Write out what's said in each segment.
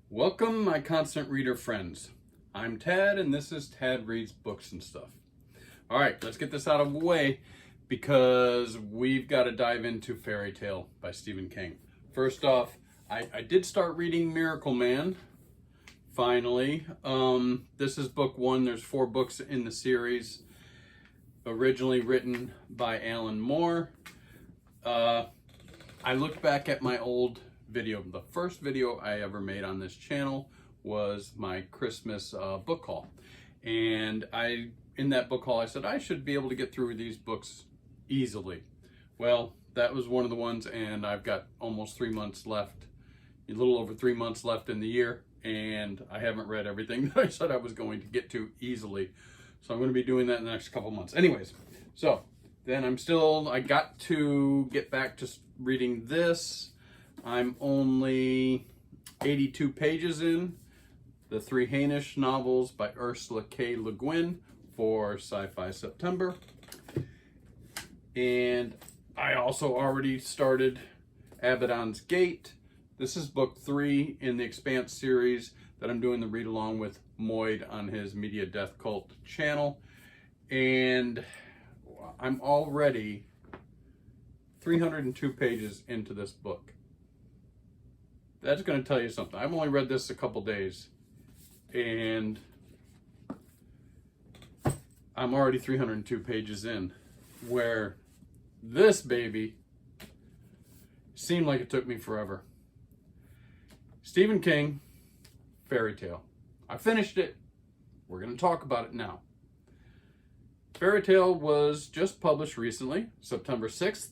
Welcome, my constant reader friends. I'm Tad, and this is Tad Reads Books and Stuff. All right, let's get this out of the way because we've got to dive into Fairy Tale by Stephen King. First off, I did start reading Miracle Man, finally. This is book one. There's 4 books in the series, originally written by Alan Moore. I looked back at my old video. The first video I ever made on this channel was my Christmas book haul. And in that book haul, I said I should be able to get through these books easily. Well, that was one of the ones, and I've got almost 3 months left, a little over 3 months left in the year, and I haven't read everything that I said I was going to get to easily. So I'm going to be doing that in the next couple months. Anyways, so then I got to get back to reading this. I'm only 82 pages in. The 3 Hainish novels by Ursula K. Le Guin for Sci-Fi September. And I also already started Abaddon's Gate. This is book 3 in the Expanse series that I'm doing the read along with Moyd on his Media Death Cult channel. And I'm already 302 pages into this book. That's going to tell you something. I've only read this a couple days, and I'm already 302 pages in, where this baby seemed like it took me forever. Stephen King, Fairy Tale. I finished it. We're going to talk about it now. Fairy Tale was just published recently, September 6th,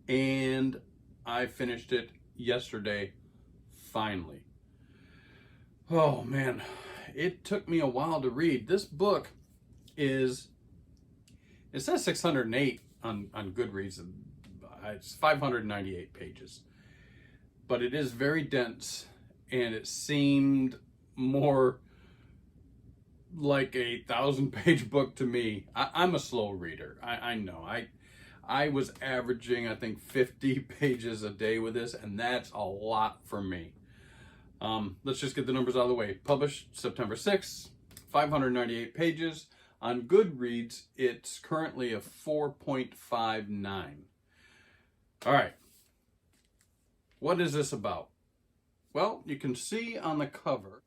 and I finished it yesterday, finally. Oh man, it took me a while to read. This book it says 608 on Goodreads. It's 598 pages, but it is very dense, and it seemed more like a 1,000-page book to me. I'm a slow reader. I know. I was averaging, I think, 50 pages a day with this, and that's a lot for me. Let's just get the numbers out of the way. Published September 6th, 598 pages. On Goodreads, it's currently a 4.59. All right. What is this about? Well, you can see on the cover,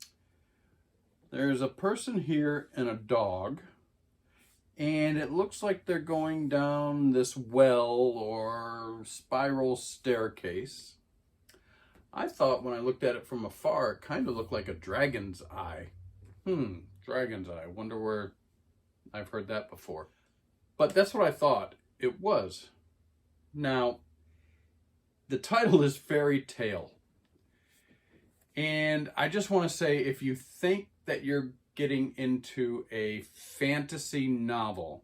there's a person here and a dog. And it looks like they're going down this well or spiral staircase. I thought when I looked at it from afar, it kind of looked like a dragon's eye. Dragon's eye. Wonder where I've heard that before. But that's what I thought it was. Now, the title is Fairy Tale. And I just want to say, if you think that you're getting into a fantasy novel,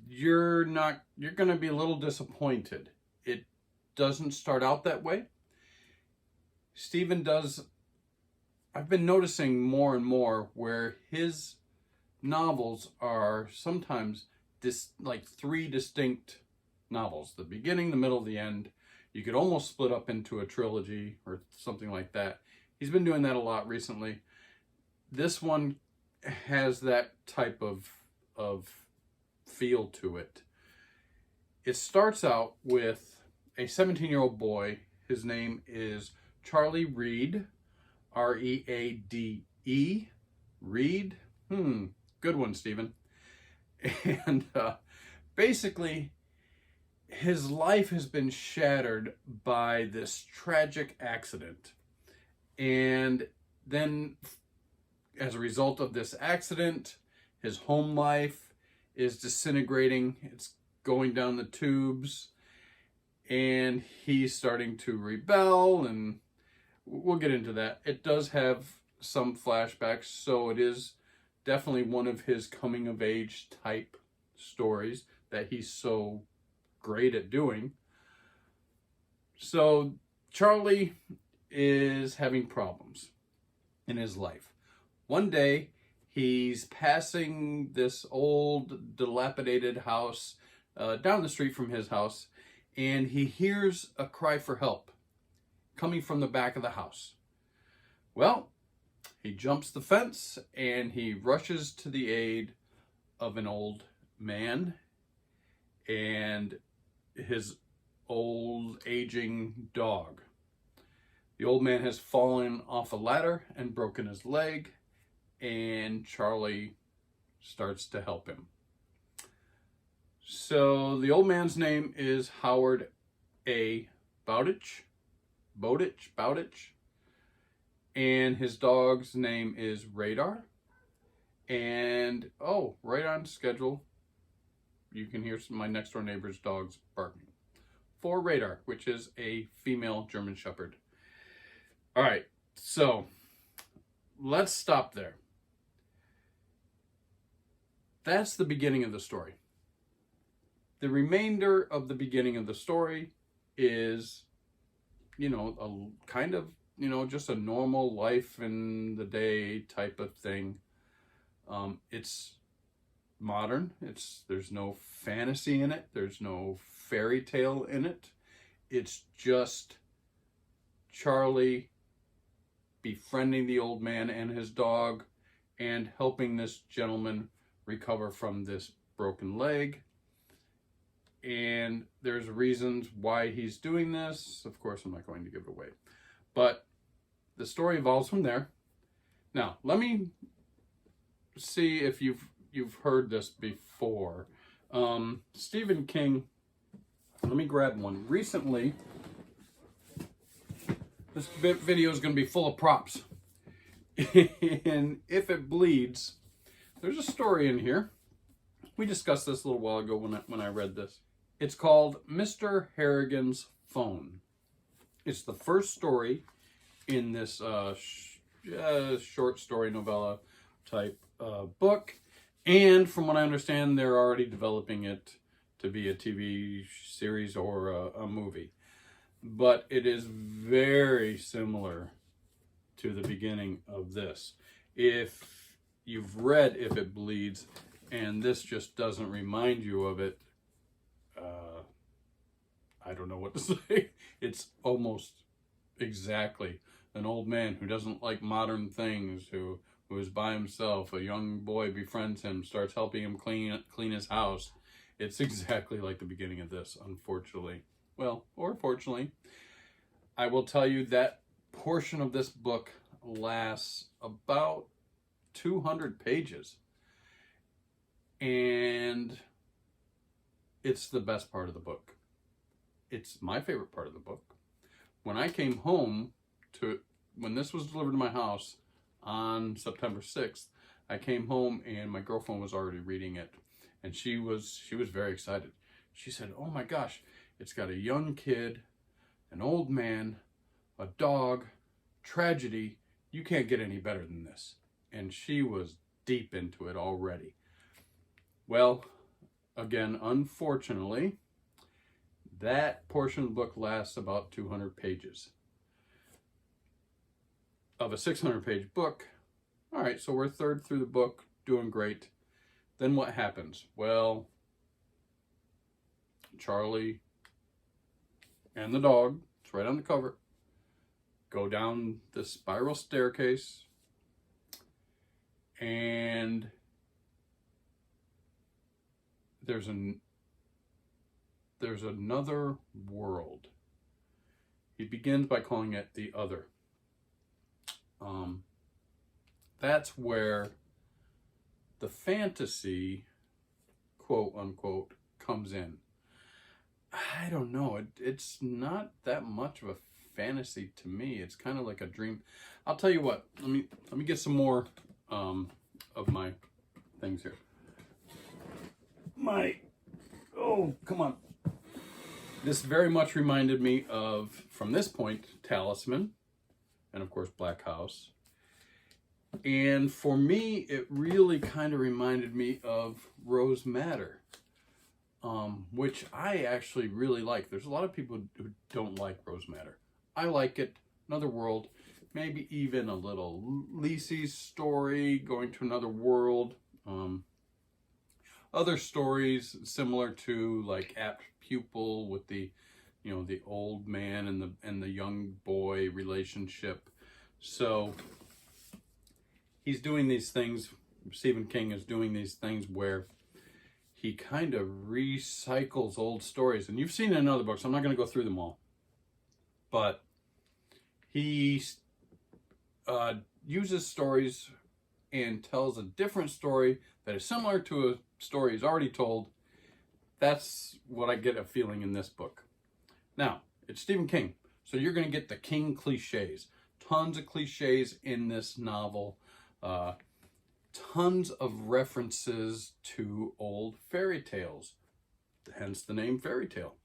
you're going to be a little disappointed. It doesn't start out that way. I've been noticing more and more where his novels are sometimes like 3 distinct novels: the beginning, the middle, the end. You could almost split up into a trilogy or something like that. He's been doing that a lot recently. This one has that type of feel to it. It starts out with a 17-year-old boy. His name is Charlie Reade, R-E-A-D-E, Reade. Good one, Stephen. And basically, his life has been shattered by this tragic accident. And then, as a result of this accident, his home life is disintegrating. It's going down the tubes, and he's starting to rebel, and we'll get into that. It does have some flashbacks, so it is definitely one of his coming-of-age type stories that he's so great at doing. So Charlie is having problems in his life. One day, he's passing this old, dilapidated house down the street from his house, and he hears a cry for help coming from the back of the house. Well, he jumps the fence and he rushes to the aid of an old man and his old aging dog. The old man has fallen off a ladder and broken his leg, and Charlie starts to help him. So the old man's name is Howard A. Bowditch, and his dog's name is Radar. And right on schedule, you can hear my next door neighbor's dogs barking for Radar, which is a female German Shepherd. All right, so let's stop there. That's the beginning of the story. The remainder of the beginning of the story is, a kind of, just a normal life in the day type of thing. It's modern. There's no fantasy in it. There's no fairy tale in it. It's just Charlie befriending the old man and his dog and helping this gentleman recover from this broken leg. And there's reasons why he's doing this. Of course, I'm not going to give it away. But the story evolves from there. Now, let me see if you've heard this before. Stephen King, let me grab one. Recently, this video is going to be full of props. And if it bleeds, there's a story in here. We discussed this a little while ago when I read this. It's called Mr. Harrigan's Phone. It's the first story in this short story novella type book. And from what I understand, they're already developing it to be a TV series or a movie. But it is very similar to the beginning of this. If you've read If It Bleeds, and this just doesn't remind you of it, I don't know what to say. It's almost exactly an old man who doesn't like modern things, who is by himself. A young boy befriends him, starts helping him clean his house. It's exactly like the beginning of this, unfortunately. Well, or fortunately. I will tell you that portion of this book lasts about 200 pages. And it's the best part of the book. It's my favorite part of the book. When I came home when this was delivered to my house on September 6th, I came home and my girlfriend was already reading it. And she was very excited. She said, "Oh my gosh, it's got a young kid, an old man, a dog, tragedy. You can't get any better than this." And she was deep into it already. Well, again, unfortunately, that portion of the book lasts about 200 pages. Of a 600-page book, all right, so we're a third through the book, doing great. Then what happens? Well, Charlie and the dog, it's right on the cover, go down the spiral staircase, and there's another world. He begins by calling it the other. That's where the fantasy, quote unquote, comes in. I don't know. It's not that much of a fantasy to me. It's kind of like a dream. I'll tell you what. Let me get some more of my things here. Come on. This very much reminded me of, from this point, Talisman, and of course Black House. And for me, it really kind of reminded me of Rose Madder, which I actually really like. There's a lot of people who don't like Rose Madder. I like it. Another world, maybe even a little Lisey's story, going to another world. Other stories similar to like Apt Pupil with the old man and the young boy relationship. So he's doing these things, Stephen King is doing these things where he kind of recycles old stories. And you've seen it in other books. I'm not going to go through them all. But he uses stories and tells a different story that is similar to a story he's already told. That's what I get a feeling in this book. Now, it's Stephen King, so you're going to get the King cliches. Tons of cliches in this novel. Tons of references to old fairy tales, hence the name fairy tale.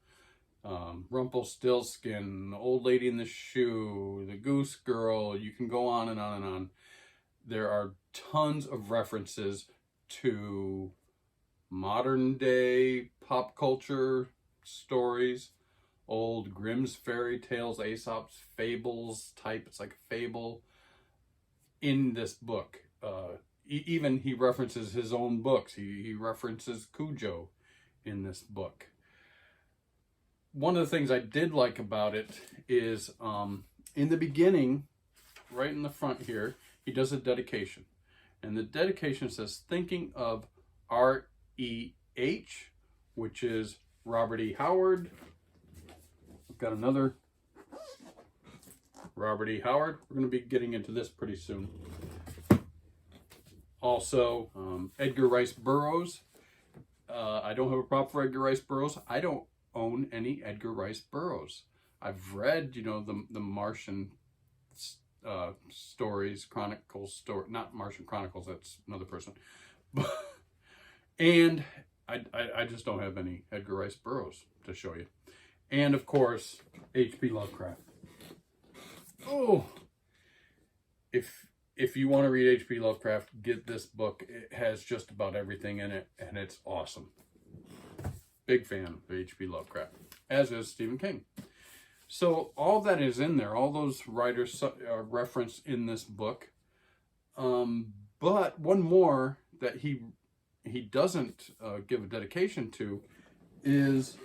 Rumpelstiltskin, Old Lady in the Shoe, the Goose Girl, you can go on and on and on. There are tons of references to modern day pop culture stories, old Grimm's fairy tales, Aesop's fables type, it's like a fable in this book. Even he references his own books. He references Cujo in this book. One of the things I did like about it is in the beginning, right in the front here, he does a dedication. And the dedication says, thinking of R.E.H., which is Robert E. Howard. We've got another Robert E. Howard. We're going to be getting into this pretty soon. Also, Edgar Rice Burroughs. I don't have a problem for Edgar Rice Burroughs. I don't own any Edgar Rice Burroughs. I've read, the Martian stories, Chronicles, not Martian Chronicles, that's another person. And I just don't have any Edgar Rice Burroughs to show you. And of course, H.P. Lovecraft. Oh, if you want to read H.P. Lovecraft, get this book. It has just about everything in it, and it's awesome. Big fan of H.P. Lovecraft, as is Stephen King. So all that is in there, all those writers are referenced in this book. But one more that he doesn't give a dedication to is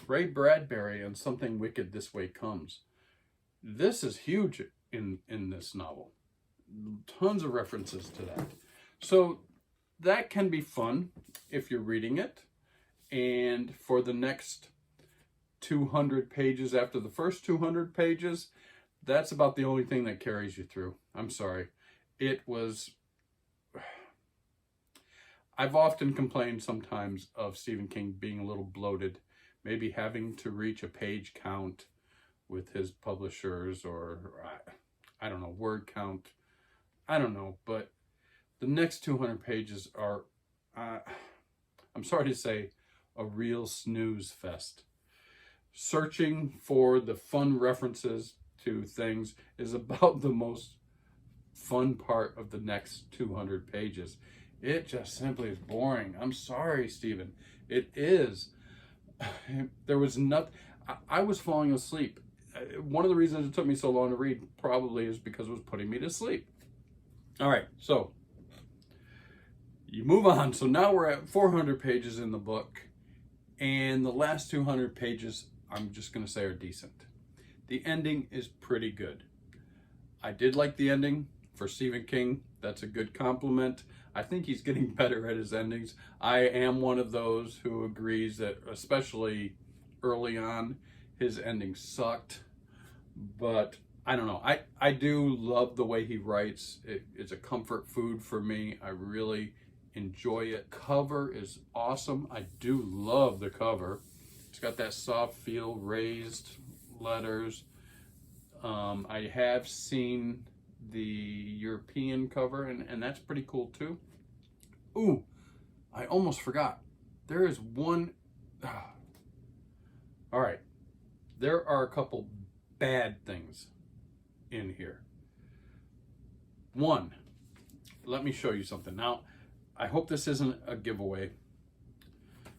Ray Bradbury and Something Wicked This Way Comes. This is huge in this novel. Tons of references to that. So that can be fun if you're reading it. And for the next 200 pages after the first 200 pages, that's about the only thing that carries you through. I'm sorry. I've often complained sometimes of Stephen King being a little bloated, maybe having to reach a page count with his publishers, or I don't know, word count. I don't know, but the next 200 pages are, I'm sorry to say, a real snooze fest. Searching for the fun references to things is about the most fun part of the next 200 pages. It just simply is boring. I'm sorry, Stephen. It is. There was nothing. I was falling asleep. One of the reasons it took me so long to read probably is because it was putting me to sleep. All right, so you move on. So now we're at 400 pages in the book, and the last 200 pages, I'm just going to say, are decent. The ending is pretty good. I did like the ending for Stephen King. That's a good compliment. I think he's getting better at his endings. I am one of those who agrees that, especially early on, his ending sucked. But I don't know. I do love the way he writes. It's a comfort food for me. I really enjoy it. Cover is awesome. I do love the cover. It's got that soft feel, raised letters. I have seen the European cover, and that's pretty cool too. Ooh, I almost forgot. There is one. All right. There are a couple bad things in here. One, let me show you something. Now, I hope this isn't a giveaway,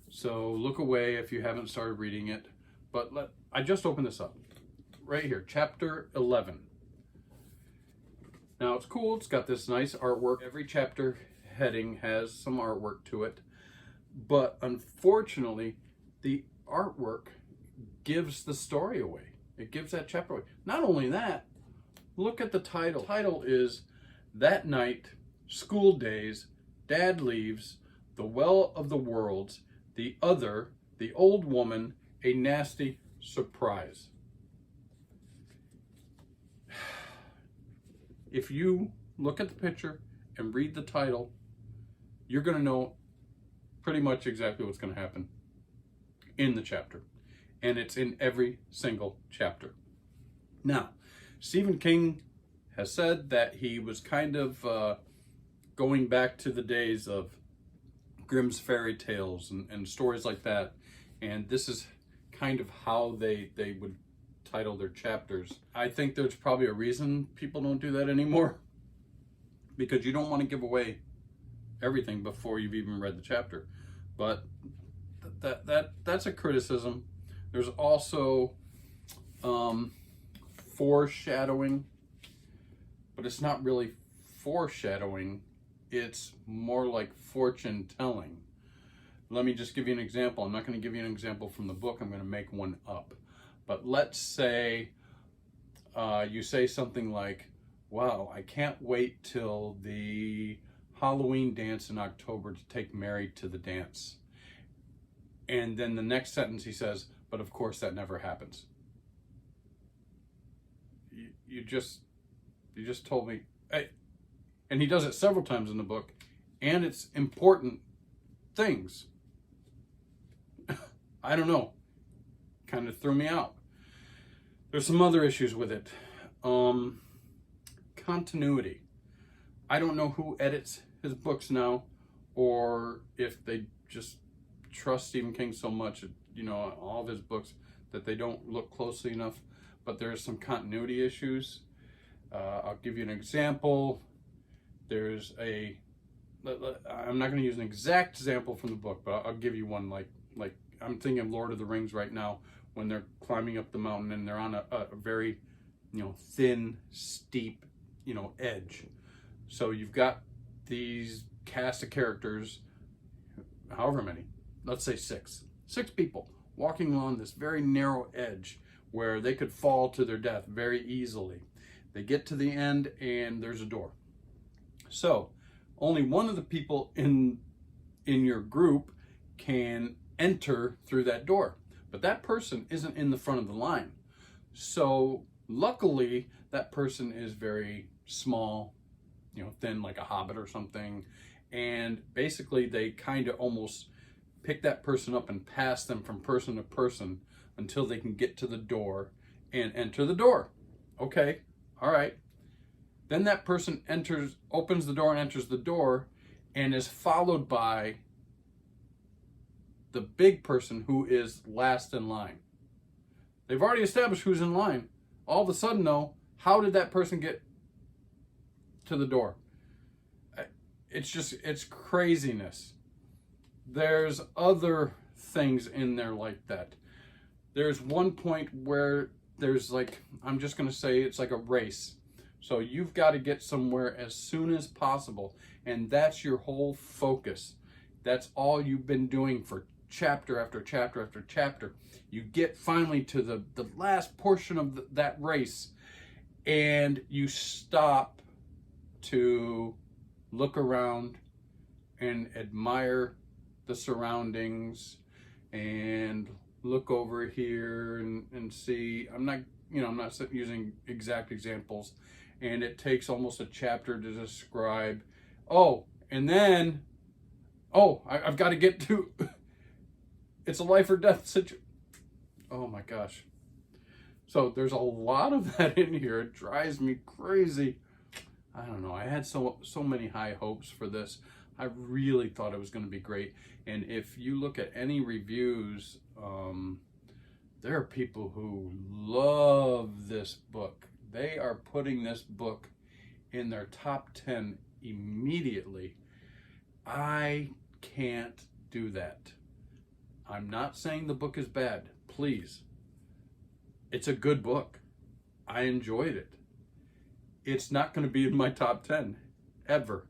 so look away if you haven't started reading it. But I just opened this up. Right here, chapter 11. Now, it's cool. It's got this nice artwork. Every chapter heading has some artwork to it. But unfortunately, the artwork gives the story away. It gives that chapter away. Not only that, Look at the title. The title is That Night, School Days, Dad Leaves, The Well of the Worlds, The Other, The Old Woman, A Nasty Surprise. If you look at the picture and read the title, you're going to know pretty much exactly what's going to happen in the chapter. And it's in every single chapter. Now, Stephen King has said that he was kind of going back to the days of Grimm's fairy tales and stories like that. And this is kind of how they would title their chapters. I think there's probably a reason people don't do that anymore, because you don't want to give away everything before you've even read the chapter. But that's a criticism. There's also foreshadowing, but it's not really foreshadowing. It's more like fortune telling. Let me just give you an example. I'm not going to give you an example from the book. I'm going to make one up. But let's say you say something like, wow, I can't wait till the Halloween dance in October to take Mary to the dance. And then the next sentence he says, but of course that never happens. You just told me. And he does it several times in the book, and it's important things. I don't know. Kind of threw me out. There's some other issues with it. Continuity. I don't know who edits his books now, or if they just trust Stephen King so much, all of his books, that they don't look closely enough. But there's some continuity issues. I'll give you an example. There's I'm not going to use an exact example from the book, but I'll give you one. Like I'm thinking of Lord of the Rings right now, when they're climbing up the mountain and they're on a very, thin, steep, edge. So you've got these cast of characters, however many, let's say six people walking along this very narrow edge where they could fall to their death very easily. They get to the end and there's a door. So only one of the people in your group can enter through that door, but that person isn't in the front of the line. So luckily that person is very small, thin, like a hobbit or something, and basically they kind of almost pick that person up and pass them from person to person until they can get to the door and enter the door. Okay, all right. Then that person opens the door and enters the door, and is followed by the big person who is last in line. They've already established who's in line. All of a sudden, though, how did that person get to the door? It's craziness. There's other things in there like that. There's one point where there's I'm just going to say it's like a race. So you've got to get somewhere as soon as possible. And that's your whole focus. That's all you've been doing for chapter after chapter after chapter. You get finally to the last portion of that race, and you stop to look around and admire the surroundings and look over here and see. I'm not using exact examples, and it takes almost a chapter to describe. And then I've got to get to it's a life or death situation. Oh my gosh. So there's a lot of that in here. It drives me crazy. I don't know. I had so many high hopes for this. I really thought it was going to be great. And if you look at any reviews, there are people who love this book. They are putting this book in their top 10 immediately. I can't do that. I'm not saying the book is bad. Please. It's a good book. I enjoyed it. It's not going to be in my top 10 ever.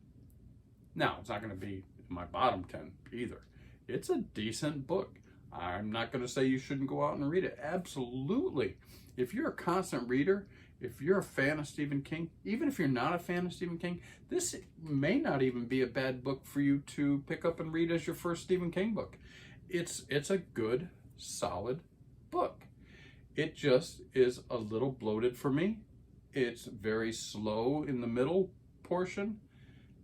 Now, it's not going to be in my bottom 10 either. It's a decent book. I'm not going to say you shouldn't go out and read it. Absolutely. if you're a constant reader, if you're a fan of Stephen King, even if you're not a fan of Stephen King, this may not even be a bad book for you to pick up and read as your first Stephen King book. It's a good, solid book. It just is a little bloated for me. It's very slow in the middle portion.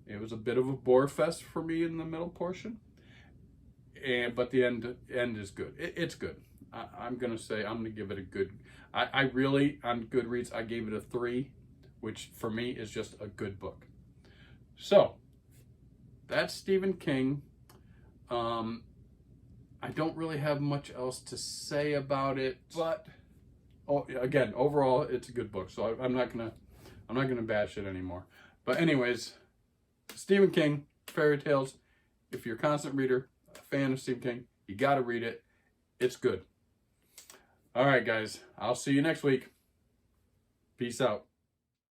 It was a bit of a bore fest for me in the middle portion. But the end is good. It's good. I'm going to give it a good, I really, on Goodreads, I gave it a 3, which for me is just a good book. So, that's Stephen King. I don't really have much else to say about it, but again, overall, it's a good book. So I'm not gonna bash it anymore. But anyways, Stephen King, fairy tales. If you're a constant reader, a fan of Stephen King, you got to read it. It's good. All right, guys. I'll see you next week. Peace out.